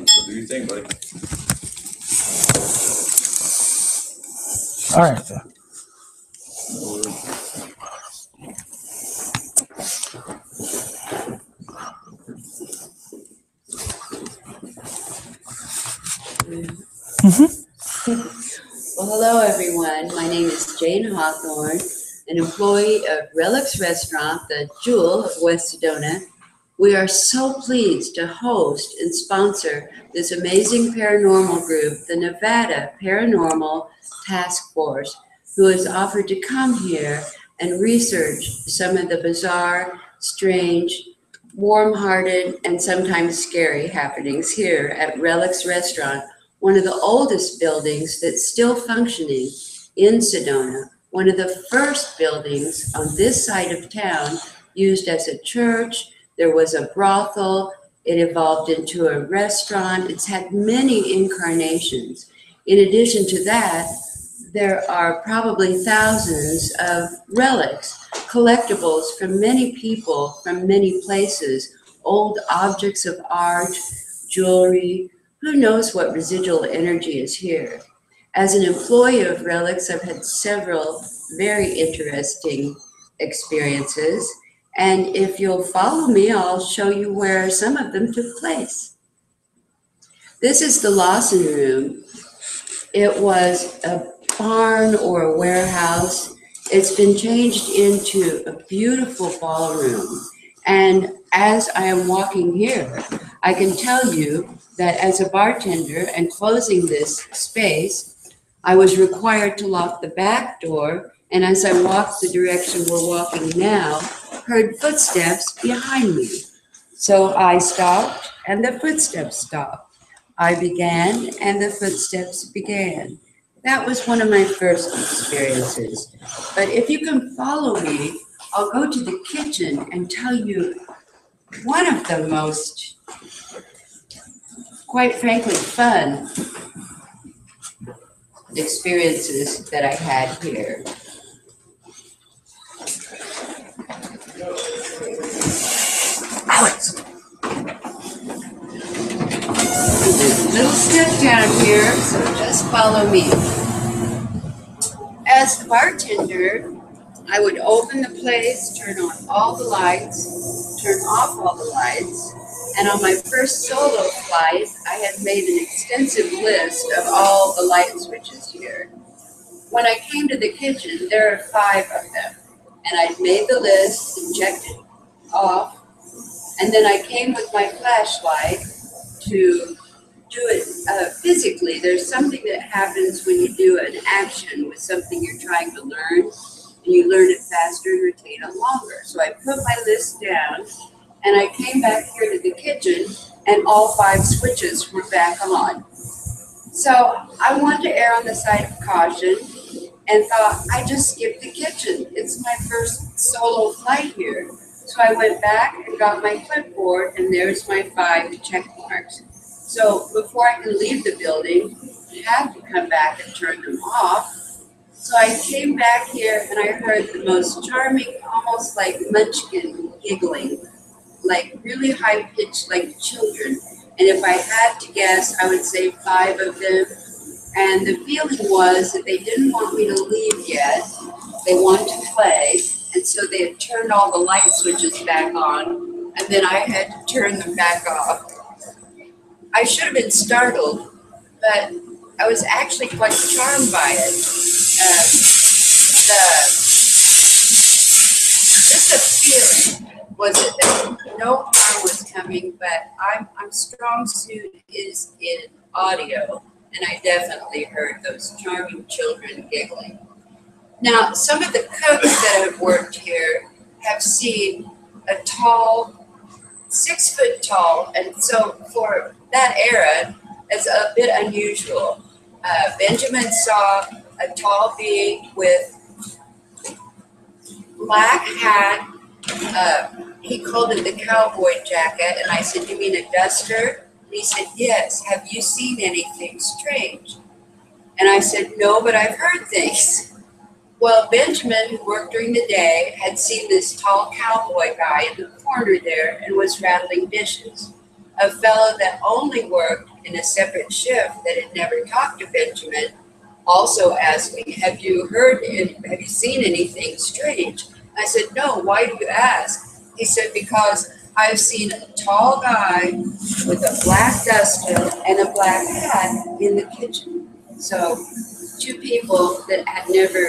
So do you think, buddy? All right. Sir. Well, hello, everyone. My name is Jane Hawthorne, an employee of Relics Restaurant, the Jewel of West Sedona. We are so pleased to host and sponsor this amazing paranormal group, the Nevada Paranormal Task Force, who has offered to come here and research some of the bizarre, strange, warm-hearted, and sometimes scary happenings here at Relics Restaurant, one of the oldest buildings that's still functioning in Sedona, one of the first buildings on this side of town used as a church. There was a brothel. It evolved into a restaurant. It's had many incarnations. In addition to that, there are probably thousands of relics, collectibles from many people, from many places, old objects of art, jewelry. Who knows what residual energy is here? As an employee of Relics, I've had several very interesting experiences. And if you'll follow me, I'll show you where some of them took place. This is the Lawson Room. It was a barn or a warehouse. It's been changed into a beautiful ballroom. And as I am walking here, I can tell you that as a bartender and closing this space, I was required to lock the back door. And as I walked the direction we're walking now, heard footsteps behind me. So I stopped and the footsteps stopped. I began and the footsteps began. That was one of my first experiences. But if you can follow me, I'll go to the kitchen and tell you one of the most, quite frankly, fun experiences that I had here. Alex! There's a little step down here, so just follow me. As the bartender, I would open the place, turn on all the lights, turn off all the lights, and on my first solo flight, I had made an extensive list of all the light switches here. When I came to the kitchen, there are 5 of them, and I'd made the list and checked it off, and then I came with my flashlight to do it physically. There's something that happens when you do an action with something you're trying to learn, and you learn it faster and retain it longer. So I put my list down, and I came back here to the kitchen, and all 5 switches were back on. So I wanted to err on the side of caution and thought, I just skipped the kitchen. It's my first solo flight here. So I went back and got my clipboard, and there's my 5 check marks. So before I can leave the building, I have to come back and turn them off. So I came back here and I heard the most charming, almost like munchkin giggling, like really high pitched, like children. And if I had to guess, I would say 5 of them. And the feeling was that they didn't want me to leave yet. They wanted to play. And so they had turned all the light switches back on. And then I had to turn them back off. I should have been startled, but I was actually quite charmed by it. Just the feeling was that no harm was coming, but I'm strong suit is in audio, and I definitely heard those charming children giggling. Now, some of the cooks that have worked here have seen a tall, 6 foot tall, and so for that era, it's a bit unusual. Benjamin saw a tall being with black hat. He called it the cowboy jacket, and I said, "You mean a duster?" And he said, "Yes. Have you seen anything strange?" And I said, "No, but I've heard things." Well, Benjamin, who worked during the day, had seen this tall cowboy guy in the corner there and was rattling dishes. A fellow that only worked in a separate shift that had never talked to Benjamin also asked me, have you seen anything strange? I said, no, why do you ask? He said, because I've seen a tall guy with a black duster and a black hat in the kitchen. So two people that had never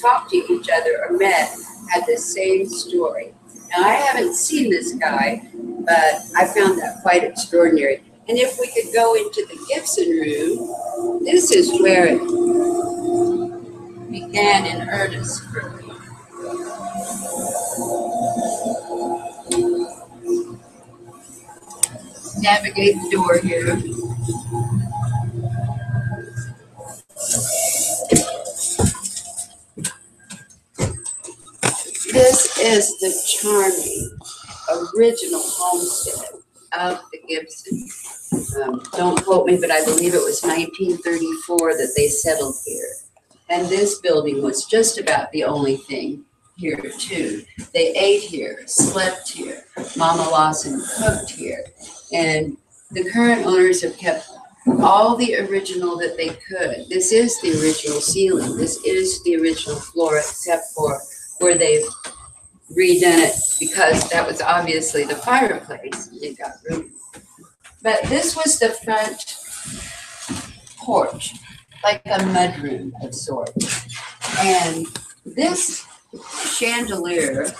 talked to each other or met had the same story. Now, I haven't seen this guy, but I found that quite extraordinary. And if we could go into the Gibson room, this is where it began in earnest for me. Navigate the door here. This is the charming original homestead of the Gibson. Don't quote me, but I believe it was 1934 that they settled here. And this building was just about the only thing here too. They ate here, slept here. Mama Lawson cooked here. And the current owners have kept all the original that they could. This is the original ceiling. This is the original floor, except for where they've redone it because that was obviously the fireplace. They got room. But this was the front porch, like a mudroom of sorts. And this chandelier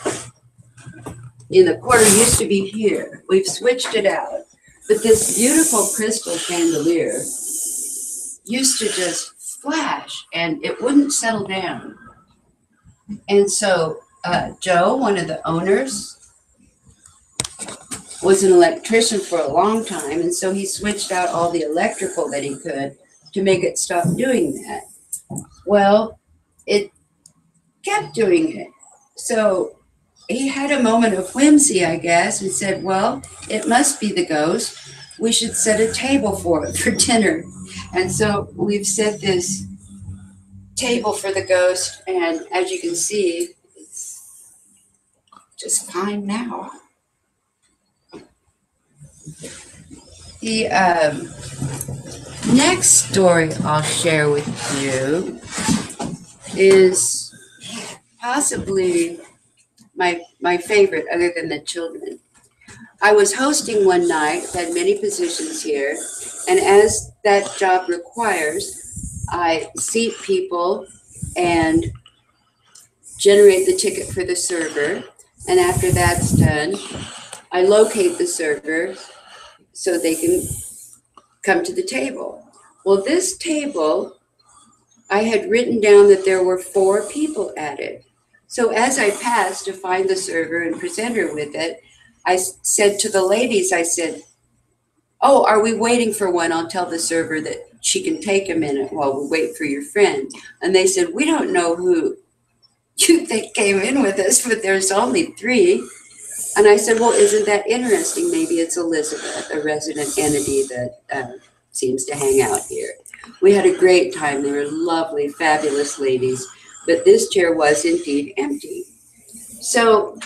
in the corner used to be here. We've switched it out. But this beautiful crystal chandelier used to just flash and it wouldn't settle down. And so Joe, one of the owners, was an electrician for a long time, and so he switched out all the electrical that he could to make it stop doing that. Well, it kept doing it. So he had a moment of whimsy, I guess, and said, well, it must be the ghost. We should set a table for it for dinner. And so we've set this table for the ghost, and as you can see, it's just fine now. The next story I'll share with you is possibly my favorite other than the children. I was hosting one night, had many positions here, and as that job requires, I seat people and generate the ticket for the server. And after that's done, I locate the server so they can come to the table. Well, this table, I had written down that there were 4 people at it. So as I passed to find the server and present her with it, I said to the ladies, I said, oh, are we waiting for one? I'll tell the server that she can take a minute while we wait for your friend. And they said, we don't know who you think came in with us, but there's only 3. And I said, well, isn't that interesting? Maybe it's Elizabeth, a resident entity that seems to hang out here. We had a great time. They were lovely, fabulous ladies, but this chair was indeed empty. So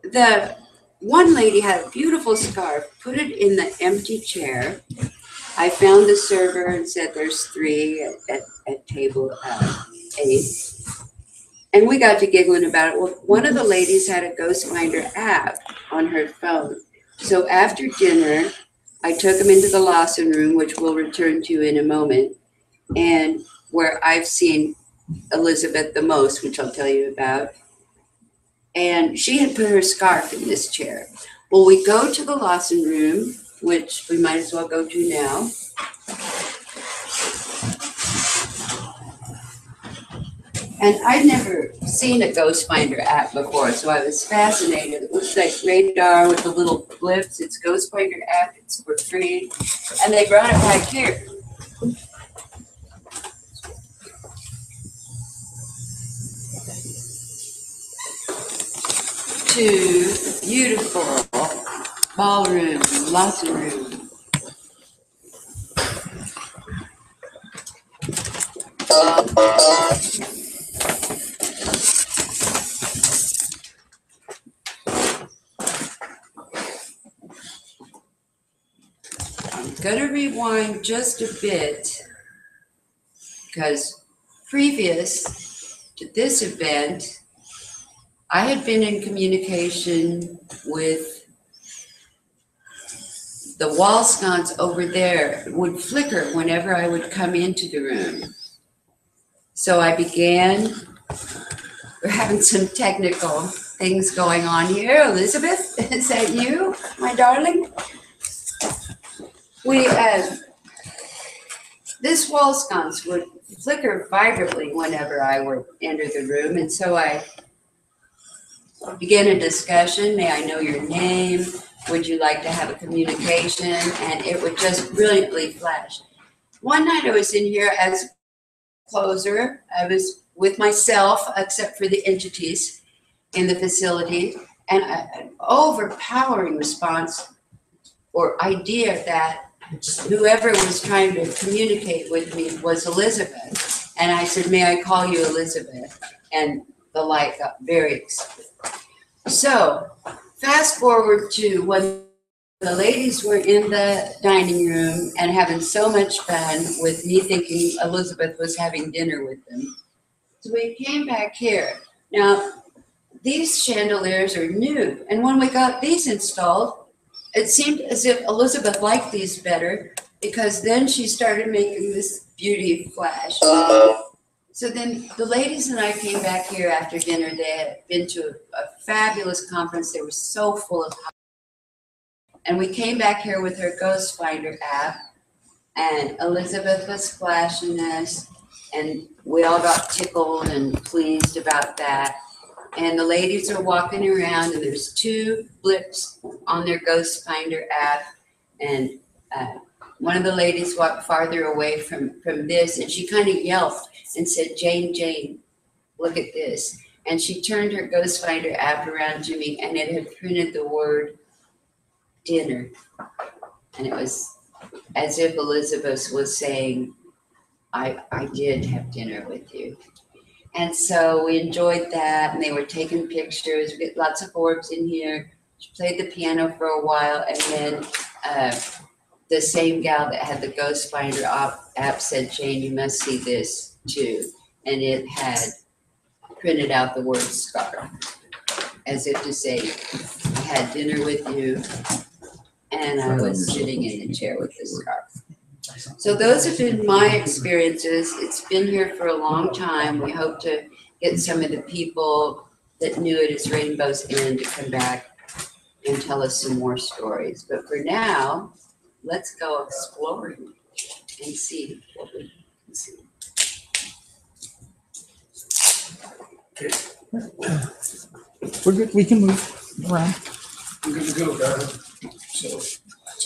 the one lady had a beautiful scarf, put it in the empty chair. I found the server and said, there's 3 at table 8. And we got to giggling about it. Well, one of the ladies had a Ghost Finder app on her phone. So after dinner, I took them into the Lawson room, which we'll return to in a moment, and where I've seen Elizabeth the most, which I'll tell you about. And she had put her scarf in this chair. Well, we go to the Lawson room, which we might as well go to now. And I'd never seen a Ghost Finder app before, so I was fascinated. It looks like radar with the little blips. It's Ghost Finder app. It's for free. And they brought it back here. 2 beautiful ballroom, Lawson room. going to rewind just a bit because previous to this event, I had been in communication with the wall sconce over there. It would flicker whenever I would come into the room. So I began, we're having some technical things going on here. Elizabeth, is that you, my darling? This wall sconce would flicker vibrantly whenever I would enter the room. And so I began a discussion. May I know your name? Would you like to have a communication? And it would just brilliantly flash. One night I was in here as closer. I was with myself, except for the entities in the facility, and an overpowering response or idea that whoever was trying to communicate with me was Elizabeth. And I said, may I call you Elizabeth? And the light got very excited. So fast forward to when the ladies were in the dining room and having so much fun with me thinking Elizabeth was having dinner with them. So we came back here. Now, these chandeliers are new. And when we got these installed, it seemed as if Elizabeth liked these better because then she started making this beauty flash. So then the ladies and I came back here after dinner. They had been to a fabulous conference. They were so full of. And we came back here with her Ghost Finder app, and Elizabeth was flashing us, and we all got tickled and pleased about that. And the ladies are walking around, and there's 2 blips on their Ghost Finder app, and one of the ladies walked farther away from this, and she kind of yelped and said, Jane, look at this. And she turned her Ghost Finder app around to me, and it had printed the word dinner. And it was as if Elizabeth was saying, I did have dinner with you. And so we enjoyed that, and they were taking pictures. We get lots of orbs in here. She played the piano for a while, and then the same gal that had the Ghost Finder app said, Jane, you must see this too. And it had printed out the word scar, as if to say, I had dinner with you, and I was sitting in the chair with the scarf. So those have been my experiences. It's been here for a long time. We hope to get some of the people that knew it as Rainbow's End to come back and tell us some more stories. But for now, let's go exploring and see what we can see. We're good. We can move around. I'm good to go, darling. So it's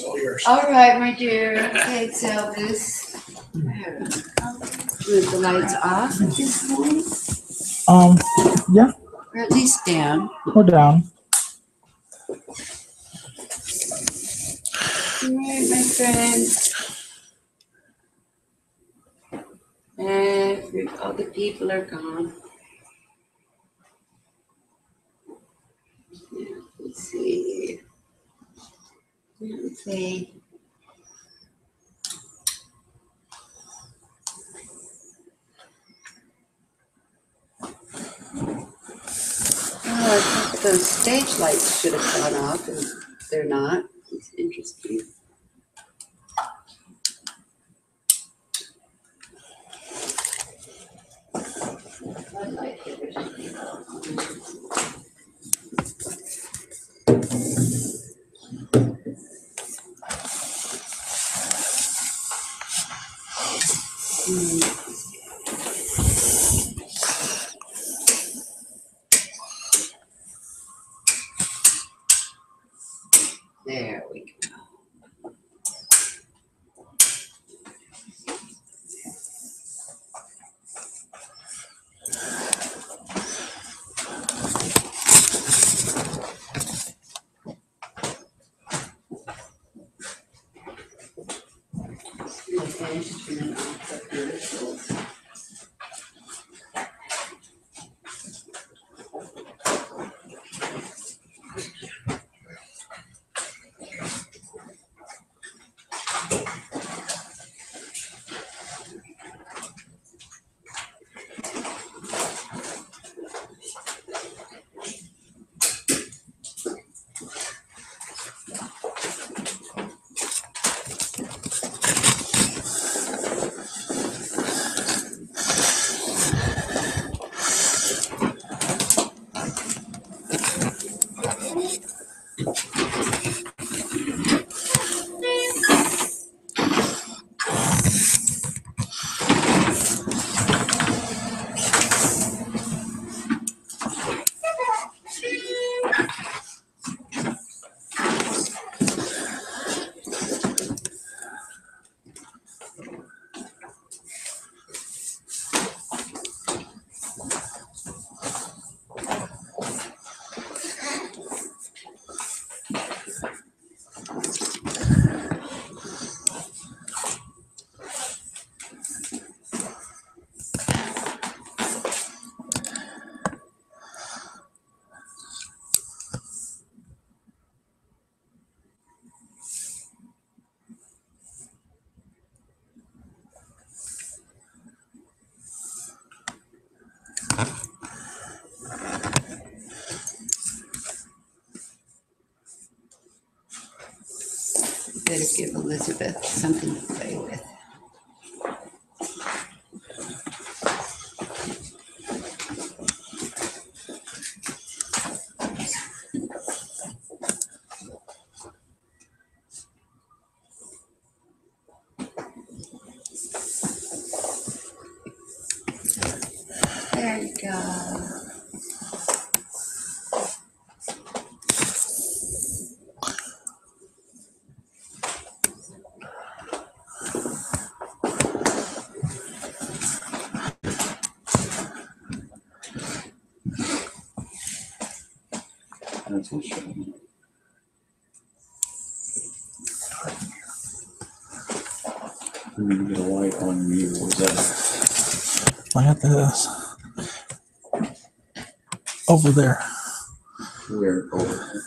all yours. All right, my dear. Okay, so this, with the lights off at this point, Yeah, or at least down. or down. All right, my friends. All the people are gone. Yeah, let's see. Let's see. Oh, I thought those stage lights should have gone off, and they're not. It's interesting. Floodlight here should be on. There we go. Okay, just turn it off up here. Better give Elizabeth something to play with. There you go. That's what's showing. You get a light on you. Was that? I got this over there. Where? Over.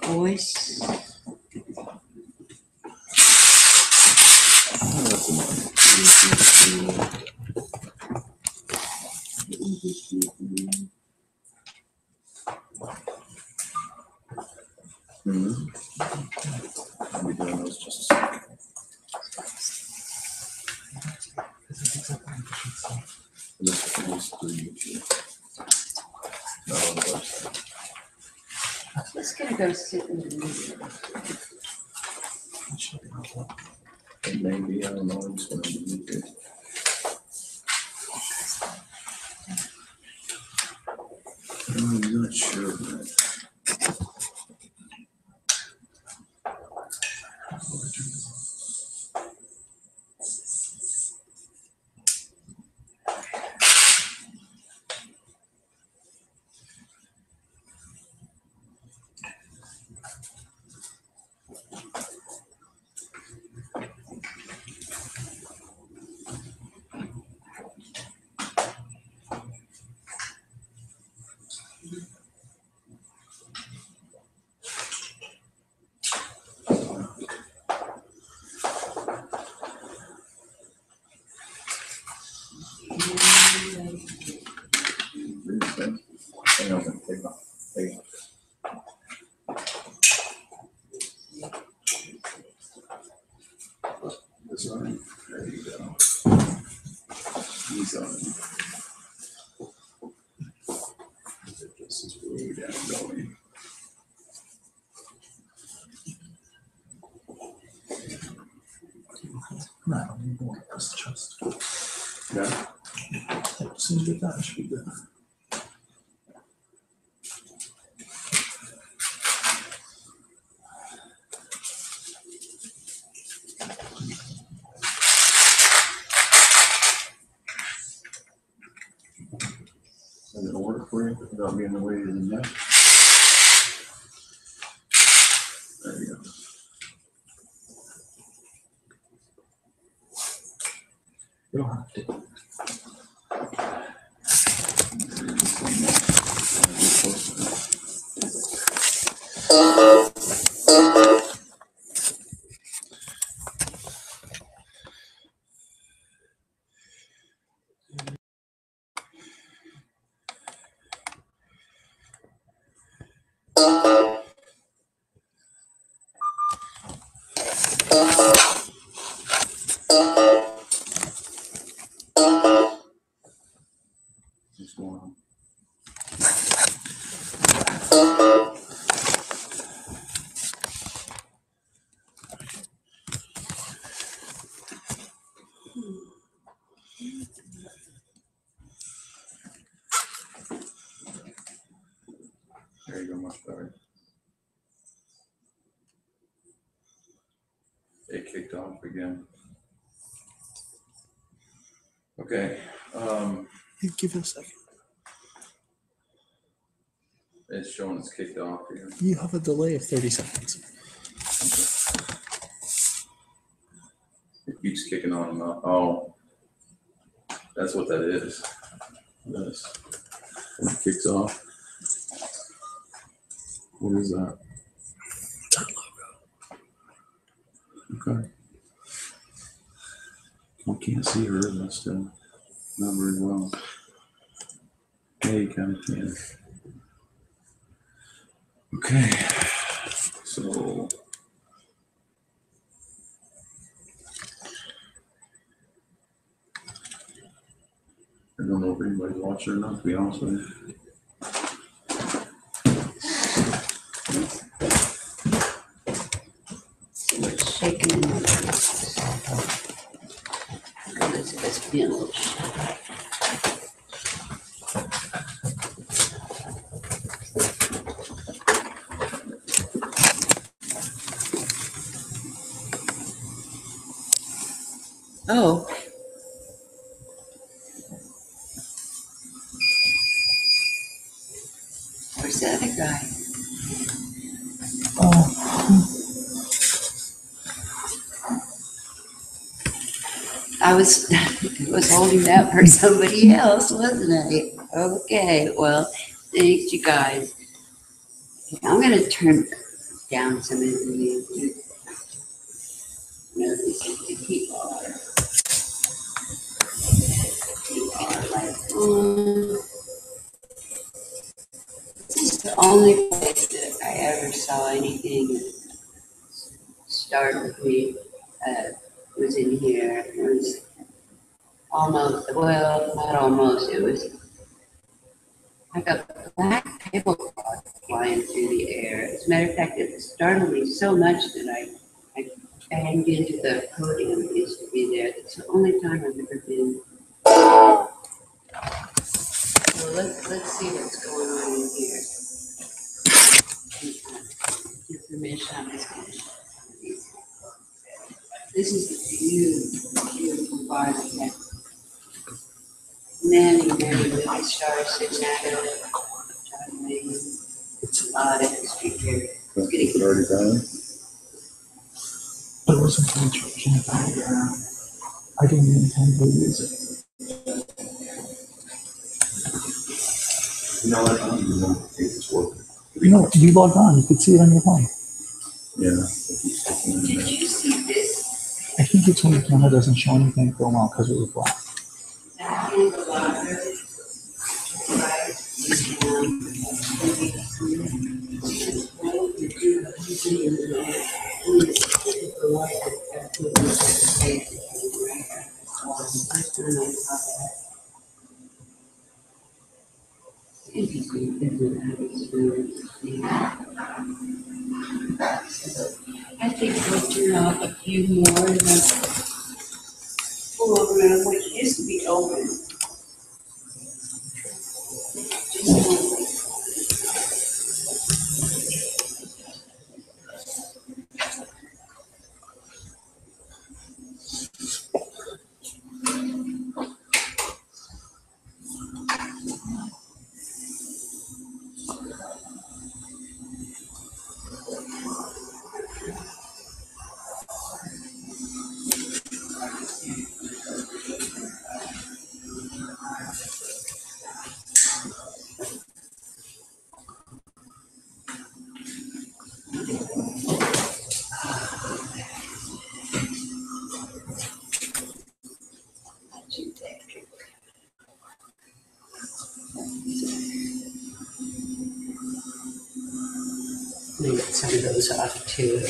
Voice. Oh, that's annoying. I'll be doing those just a second. This is through YouTube. Not on the website. Just gonna go sit in the middle. It may be, I don't know, I'm just gonna do YouTube. I'm not sure of that. Hang on, take off. Take off. This one. There you go. He's on. This is way down going. No, I don't need more. Press the chest. Yeah. As soon as you get that, it should be good. Does it work for you without being the way to the neck? There you go. You don't have to. There you go, much better. It kicked off again. Okay, Hey, give it a second. it's showing it's kicked off here. You have a delay of 30 seconds. It keeps kicking on and on. Oh, that's what that is. This. When it kicks off. What is that? That logo. Okay. I can't see her, but still not very well. Yeah, you kind of can. Okay. So. I don't know if anybody's watching or not, to be honest with you. So much shaking in my house. Elizabeth's being a little shy. Oh. Where's the other guy? I was holding that for somebody else, wasn't I? Okay, well, thanks you guys. I'm gonna turn down some of the notices to keep our lights on. This is the only place that I ever saw anything that started me, was in here. It was almost, well, not almost, it was like a black tablecloth flying through the air. As a matter of fact, it startled me so much that I banged into the podium that used to be there. It's the only time I've ever been. So let's see what's going on in here. Information on this one. This is the beautiful bar that had many movie stars sitting at it. It's a lot of history here. It's already done. But it wasn't for the I didn't intend to use it. You know what? I don't even know if it's working. No, you logged on. You could see it on your phone. Yeah. Did you see this? I think it's when the camera doesn't show anything for a while because it was black. That in the water. I think we'll turn off a few more and then pull over and which used to be open. Let me get some of those off too.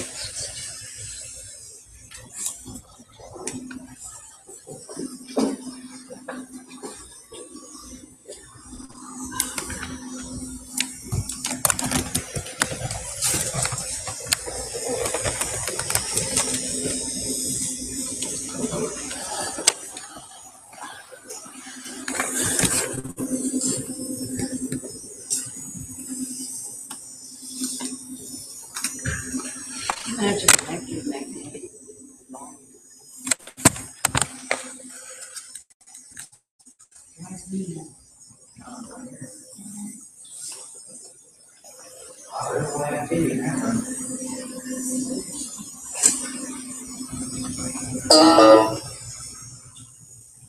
I just connect you back there.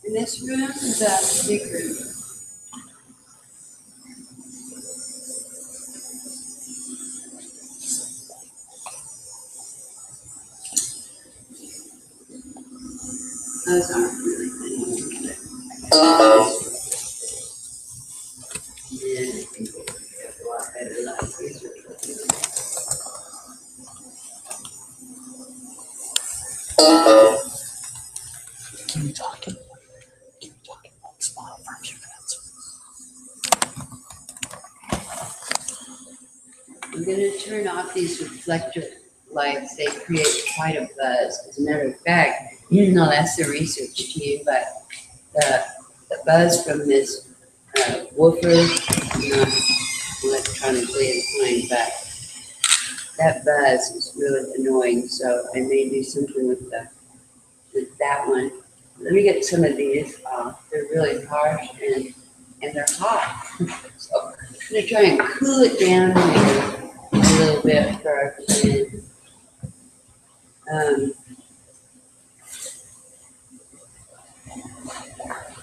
And this room is a big room. Those aren't really funny. Yeah, people have a lot better life research. Can you talk? Can you talk on the spot for a few minutes? I'm gonna turn off these reflector lights. They create quite a buzz. As a matter of fact, you didn't know that's the research to you, but the buzz from this woofer, not electronically inclined, but that buzz is really annoying. So I may do something with that one. Let me get some of these off. They're really harsh and they're hot. So I'm gonna try and cool it down here a little bit first. And,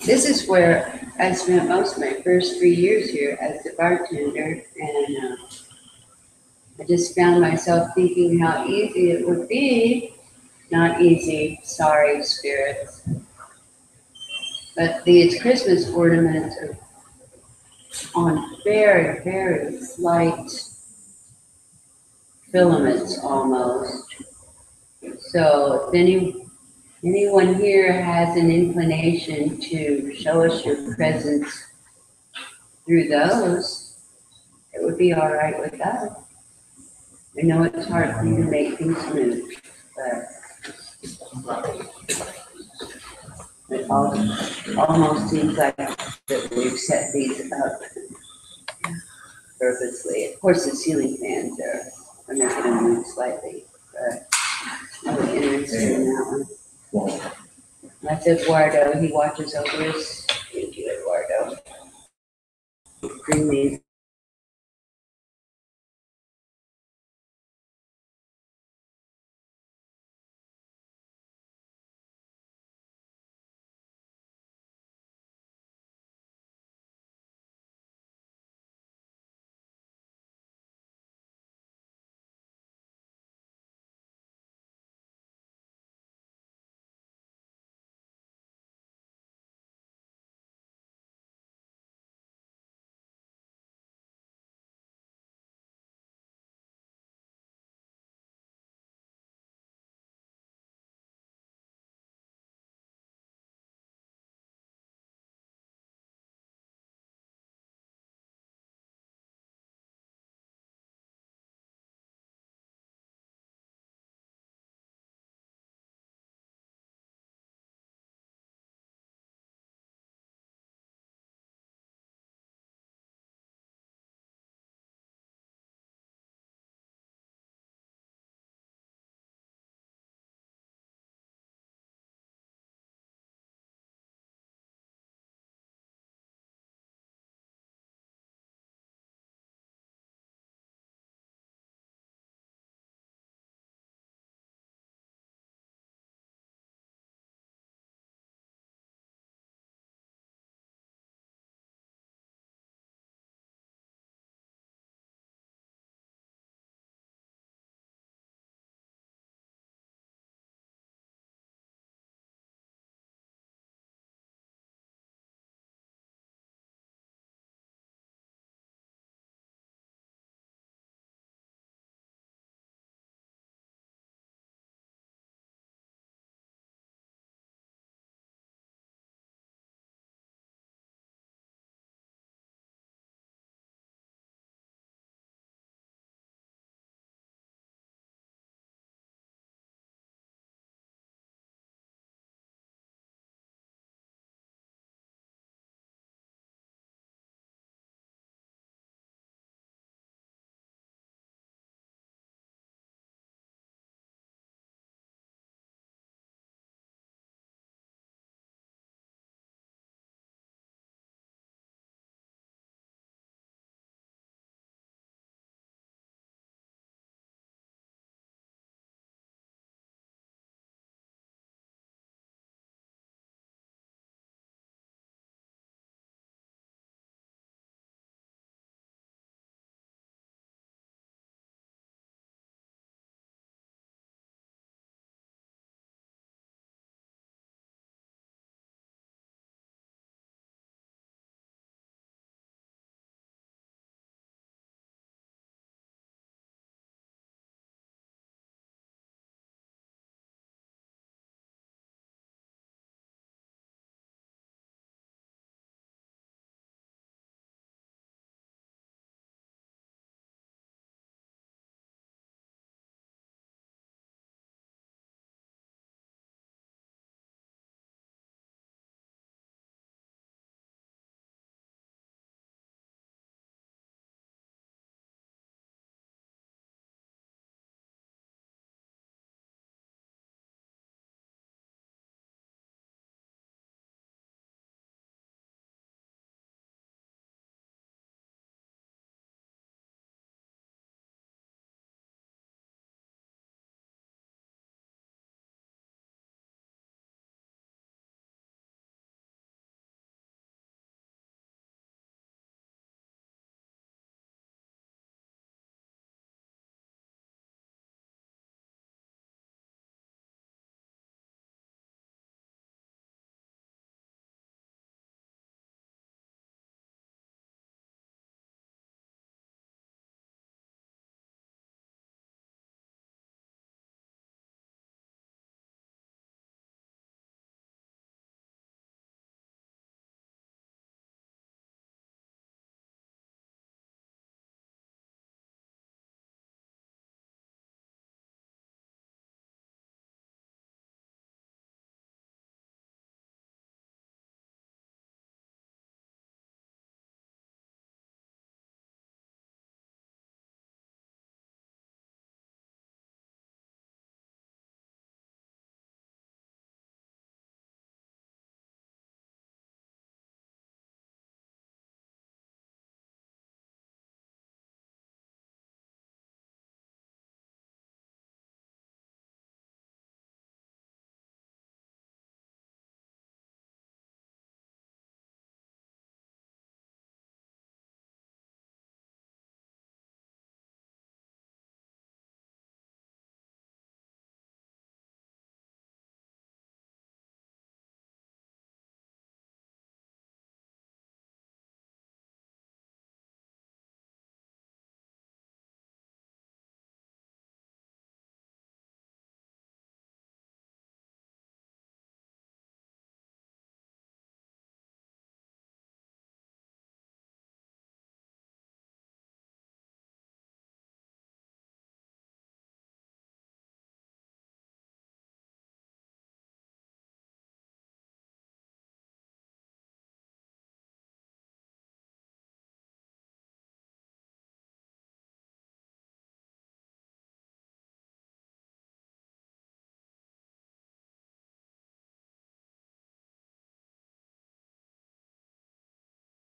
this is where I spent most of my first 3 years here as a bartender, and I just found myself thinking how easy it would be. Not easy, sorry, spirits. But these Christmas ornaments are on very, very slight filaments almost. So if anyone here has an inclination to show us your presence through those, it would be all right with us. I know it's hard for you to make things move, but it almost seems like that we've set these up purposely. Of course, the ceiling fans are making them move slightly, but I was interested in that one. That's Eduardo. He watches over us. Thank you, Eduardo. Bring these